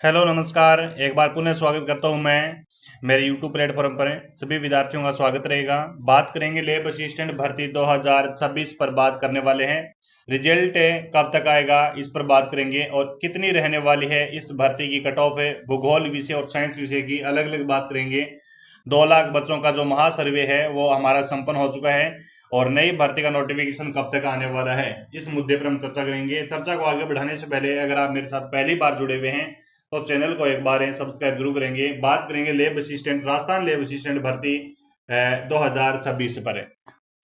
Hello नमस्कार। एक बार पुनः स्वागत करता हूं मैं मेरे यूट्यूब प्लेटफॉर्म पर। सभी विद्यार्थियों का स्वागत रहेगा। बात करेंगे लेब असिस्टेंट भर्ती 2026 पर बात करने वाले हैं। रिजल्ट कब तक आएगा इस पर बात करेंगे और कितनी रहने वाली है इस भर्ती की कट ऑफ है। भूगोल विषय और साइंस विषय की अलग अलग बात करेंगे। 2 लाख बच्चों का जो महासर्वे है वो हमारा संपन्न हो चुका है और नई भर्ती का नोटिफिकेशन कब तक आने वाला है इस मुद्दे पर हम चर्चा करेंगे। चर्चा को आगे बढ़ाने से पहले अगर आप मेरे साथ पहली बार जुड़े हुए हैं तो चैनल को एक बार सब्सक्राइब जरूर करेंगे। बात करेंगे लेब असिस्टेंट राजस्थान लेब असिस्टेंट भर्ती 2026 पर।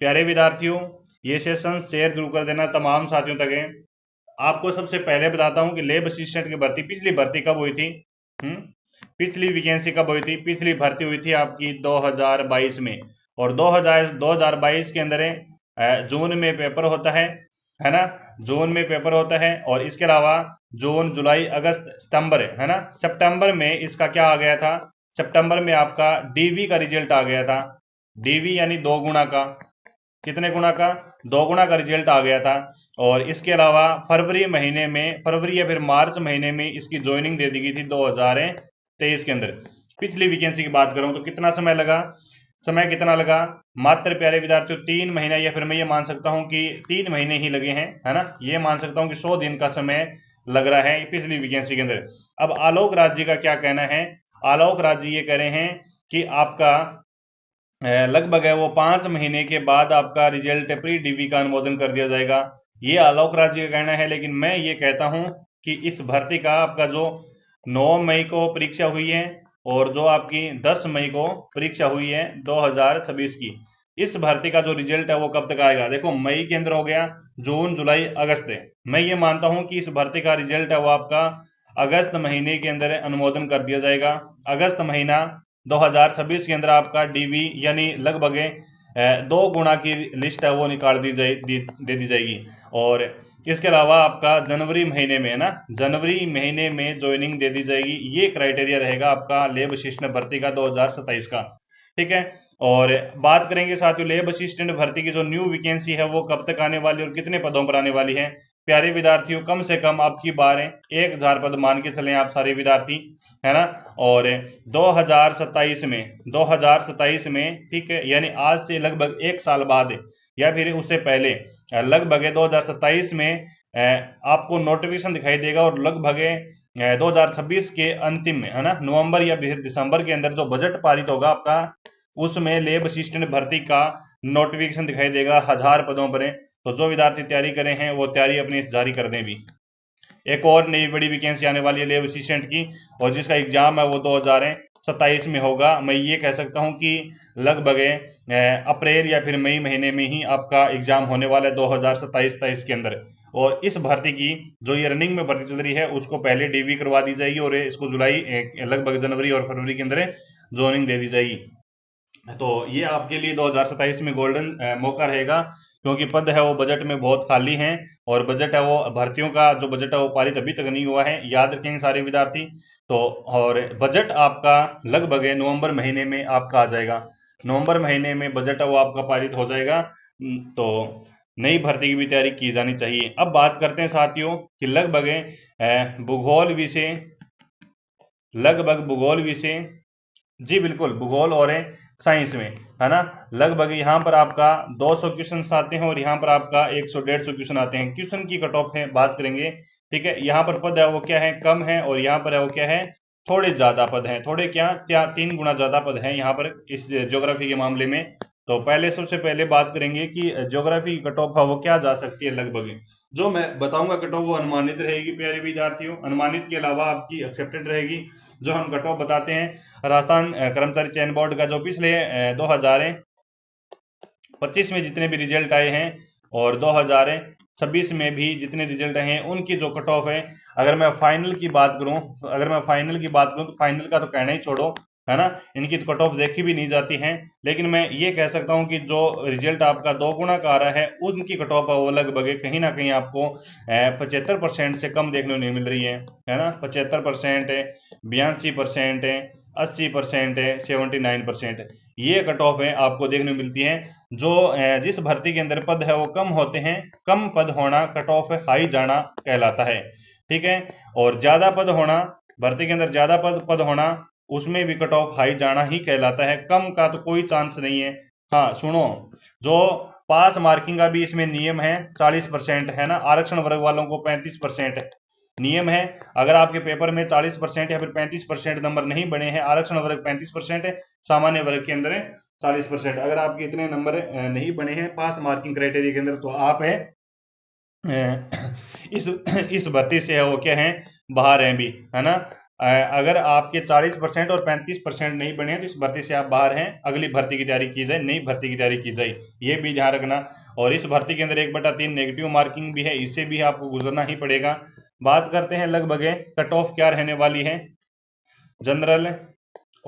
प्यारे विद्यार्थियों, ये सेशन शेयर जरूर कर देना तमाम साथियों तक है। आपको सबसे पहले बताता हूं कि लेब असिस्टेंट की भर्ती पिछली भर्ती कब हुई थी। पिछली वैकेंसी कब हुई थी? पिछली भर्ती हुई थी आपकी 2022 में और 2022 के अंदर जून में पेपर होता है ना। जून में पेपर होता है और इसके अलावा जून जुलाई अगस्त सितंबर है ना। सितंबर में इसका क्या आ गया था? सितंबर में आपका डीवी का रिजल्ट आ गया था। डीवी यानी 2 गुना का। कितने गुना का? 2 गुना का रिजल्ट आ गया था। और इसके अलावा फरवरी महीने में, फरवरी या फिर मार्च महीने में इसकी ज्वाइनिंग दे दी गई थी 2023 के अंदर। पिछली वैकेंसी की बात करूं तो कितना समय लगा? समय कितना लगा? मात्र प्यारे विद्यार्थियों 3 महीना, या फिर मैं ये मान सकता हूं कि 3 महीने ही लगे हैं, है ना। ये मान सकता हूं कि 100 दिन का समय लग रहा है पिछली वैकेंसी के अंदर। अब आलोक राज जी का क्या कहना है? आलोक राज जी ये कह रहे हैं कि आपका लगभग है वो 5 महीने के बाद आपका रिजल्ट प्री डीवी का अनुमोदन कर दिया जाएगा। ये आलोक राज जी का कहना है। लेकिन मैं ये कहता हूं कि इस भर्ती का आपका जो 9 मई को परीक्षा हुई है और जो आपकी 10 मई को परीक्षा हुई है 2026 की, इस भर्ती का जो रिजल्ट है वो कब तक आएगा? देखो, मई के अंदर हो गया, जून जुलाई अगस्त है। मैं ये मानता हूं कि इस भर्ती का रिजल्ट है वो आपका अगस्त महीने के अंदर अनुमोदन कर दिया जाएगा। अगस्त महीना 2026 के अंदर आपका डीवी यानी लगभग 2 गुना की लिस्ट है वो निकाल दे दी जाएगी। और इसके अलावा आपका जनवरी महीने में, है ना, जनवरी महीने में ज्वाइनिंग दे दी जाएगी। ये क्राइटेरिया रहेगा आपका लेब असिस्टेंट भर्ती का 2027 का। ठीक है। और बात करेंगे साथियों लेब असिस्टेंट भर्ती की जो न्यू वैकेंसी है वो कब तक आने वाली और कितने पदों पर आने वाली है। प्यारे विद्यार्थियों, कम से कम आपकी बार 1000 पद मान के चलें आप सारे विद्यार्थी, है ना। और 2027 में, 2027 में, ठीक है, यानी आज से लगभग 1 साल बाद या फिर उससे पहले लगभग 2027 में आपको नोटिफिकेशन दिखाई देगा और लगभग 2026 के अंतिम में, है ना, नवंबर या फिर दिसंबर के अंदर जो बजट पारित होगा आपका, उसमें लेब असिस्टेंट भर्ती का नोटिफिकेशन दिखाई देगा 1000 पदों पर। तो जो विद्यार्थी तैयारी करें हैं वो तैयारी अपनी जारी कर दें भी। एक और नई बड़ी वैकेंसी आने वाली है लेब असिस्टेंट की और जिसका एग्जाम है वो 2027 में होगा। मैं ये कह सकता हूँ कि लगभग अप्रैल या फिर मई महीने में ही आपका एग्जाम होने वाला है 2027 के अंदर। और इस भर्ती की जो ये रनिंग में भर्ती चल रही है उसको पहले डीवी करवा दी जाएगी और इसको जुलाई लगभग जनवरी और फरवरी के अंदर ज्वाइनिंग दे दी जाएगी। तो ये आपके लिए 2027 में गोल्डन मौका रहेगा क्योंकि पद है वो बजट में बहुत खाली हैं और बजट है वो भर्तियों का जो बजट है वो पारित अभी तक नहीं हुआ है, याद रखेंगे सारे विद्यार्थी। तो और बजट आपका लगभग नवंबर महीने में आपका आ जाएगा। नवंबर महीने में बजट है वो आपका पारित हो जाएगा। तो नई भर्ती की भी तैयारी की जानी चाहिए। अब बात करते हैं साथियों कि भूगोल विषय लगभग भूगोल विषय, जी बिल्कुल, भूगोल और साइंस में, है ना, लगभग यहाँ पर आपका 200 क्वेश्चन आते हैं और यहाँ पर आपका 100-150 क्वेश्चन आते हैं। क्वेश्चन की कट ऑफ है बात करेंगे। ठीक है, यहाँ पर पद है वो क्या है? कम है। और यहाँ पर है वो क्या है? थोड़े ज्यादा पद हैं। थोड़े क्या 3 गुना ज्यादा पद हैं यहाँ पर इस ज्योग्राफी के मामले में। तो पहले सबसे पहले बात करेंगे कि ज्योग्राफी की कट ऑफ है वो क्या जा सकती है। लगभग जो मैं बताऊंगा कट ऑफ वो अनुमानित रहेगी प्यारे विद्यार्थियों। अनुमानित के अलावा आपकी एक्सेप्टेड रहेगी। जो हम कट ऑफ बताते हैं राजस्थान कर्मचारी चयन बोर्ड का जो पिछले 2025 में जितने भी रिजल्ट आए हैं और 2026 में भी जितने रिजल्ट आए हैं उनकी जो कट ऑफ है, अगर मैं फाइनल की बात करूं, तो फाइनल का तो कहना ही छोड़ो, है ना, इनकी तो कट ऑफ देखी भी नहीं जाती है। लेकिन मैं ये कह सकता हूं कि जो रिजल्ट आपका 2 गुना का आ रहा है उनकी कट ऑफ वो लगभग कहीं ना कहीं आपको 75% से कम देखने को नहीं मिल रही है ना। 75% है, 82% है, 80% है, 79%, ये कट ऑफ है आपको देखने को मिलती है। जो जिस भर्ती के अंदर पद है वो कम होते हैं, कम पद होना कट ऑफ हाई जाना कहलाता है। ठीक है। और ज्यादा पद होना भर्ती के अंदर ज्यादा पद होना, उसमें भी कट ऑफ हाई जाना ही कहलाता है, कम का तो कोई चांस नहीं है। हाँ सुनो, जो पास मार्किंग का भी इसमें नियम है 40% है ना, आरक्षण वर्ग वालों को 35% नियम है। अगर आपके पेपर में 40% या फिर 35% नंबर नहीं बने हैं, आरक्षण वर्ग 35% है, सामान्य वर्ग के अंदर 40%, अगर आपके इतने नंबर नहीं बने हैं पास मार्किंग क्राइटेरिया के अंदर, तो आप इस भर्ती से वो क्या है, बाहर हैं भी, है ना। अगर आपके 40% और 35% नहीं बने हैं तो इस भर्ती से आप बाहर हैं, अगली भर्ती की तैयारी की जाए, नई भर्ती की तैयारी की जाए, ये भी ध्यान रखना। और इस भर्ती के अंदर 1/3 नेगेटिव मार्किंग भी है, इससे भी आपको गुजरना ही पड़ेगा। बात करते हैं लगभग कट ऑफ क्या रहने वाली है। General,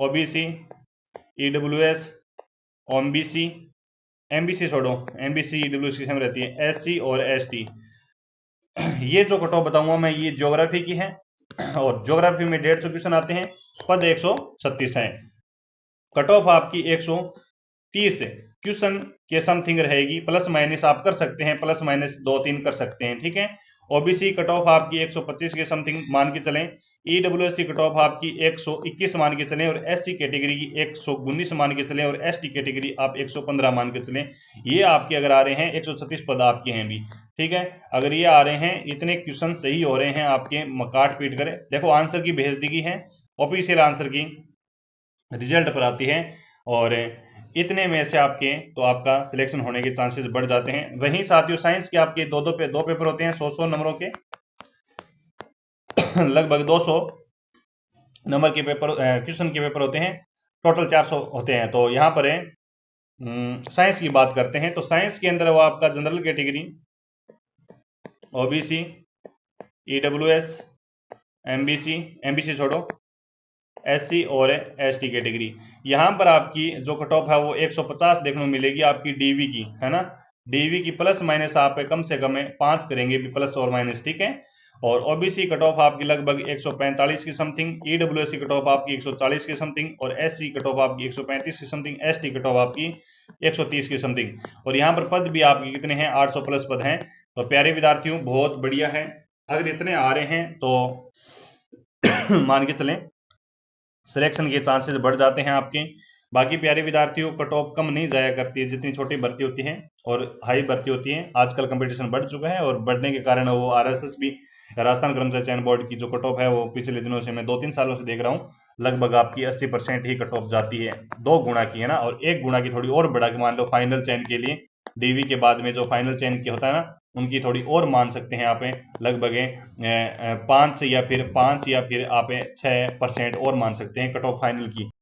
OBC, EWS, OBC, MBC छोड़ो, एमबीसी ईडब्ल्यूएस की सेम रहती है, एससी और एसटी। ये जो कट ऑफ बताऊंगा मैं, ये ज्योग्राफी की है, और ज्योग्राफी में 150 क्वेश्चन आते हैं, पद 136 है, कट ऑफ आपकी 130 क्वेश्चन के समथिंग रहेगी, प्लस माइनस आप कर सकते हैं, प्लस माइनस 2-3 कर सकते हैं, ठीक है। ओबीसी कट ऑफ आपकी 125 के समथिंग मान के चलें, ईडब्ल्यूएस कट ऑफ आपकी 121 मान के चलें, और एससी कैटेगरी की 119 मान के चलें, और एसटी कैटेगरी आप 115 मान के चलें। ये आपके अगर आ रहे हैं 136 पद आपके हैं भी, ठीक है। अगर ये आ रहे हैं, इतने क्वेश्चन सही हो रहे हैं आपके, काट पीट कर देखो, आंसर की भेजदगी है, ऑफिशियल आंसर की रिजल्ट पर आती है, और इतने में से आपके तो आपका सिलेक्शन होने के चांसेस बढ़ जाते हैं। वहीं साथियों साइंस के आपके दो पेपर होते हैं 100 नंबरों के लगभग 200 नंबर के पेपर, क्वेश्चन के पेपर होते हैं, टोटल 400 होते हैं। तो यहाँ पर साइंस की बात करते हैं, तो साइंस के अंदर वो आपका general category, OBC, EWS, MBC छोड़ो, एससी और एसटी कैटेगरी। यहां पर आपकी जो कट ऑफ है वो 150 देखने को मिलेगी आपकी डीवी की, है ना। डीवी की प्लस माइनस आप कम से कम 5 करेंगे भी, प्लस और माइनस, ठीक है। और ओबीसी कट ऑफ आपकी लगभग 145 की समथिंग, ईडब्ल्यूएस कट ऑफ आपकी 140 की समथिंग, और एससी कट ऑफ आपकी 135 की समथिंग, एसटी कट ऑफ आपकी 130 की समथिंग। और यहाँ पर पद भी आपके कितने हैं, 800 प्लस पद हैं। तो प्यारे विद्यार्थियों बहुत बढ़िया है, अगर इतने आ रहे हैं तो मान के चलें सिलेक्शन के चांसेस बढ़ जाते हैं आपके। बाकी प्यारे विद्यार्थियों कट ऑफ कम नहीं जाया करती है, जितनी छोटी भर्ती होती है और हाई भर्ती होती है। आजकल कंपटीशन बढ़ चुका है, और बढ़ने के कारण वो आरएसएस भी, राजस्थान कर्मचारी चयन बोर्ड की जो कट ऑफ है वो पिछले दिनों से मैं 2-3 सालों से देख रहा हूँ, लगभग आपकी 80% ही कट ऑफ जाती है, 2 गुना की, है ना। और 1 गुना की थोड़ी और बढ़ा के मान लो फाइनल चयन के लिए, डीवी के बाद में जो फाइनल चयन की होता है ना, उनकी थोड़ी और मान सकते हैं आप, लगभग 5 या फिर आप 6% और मान सकते हैं कट ऑफ फाइनल की।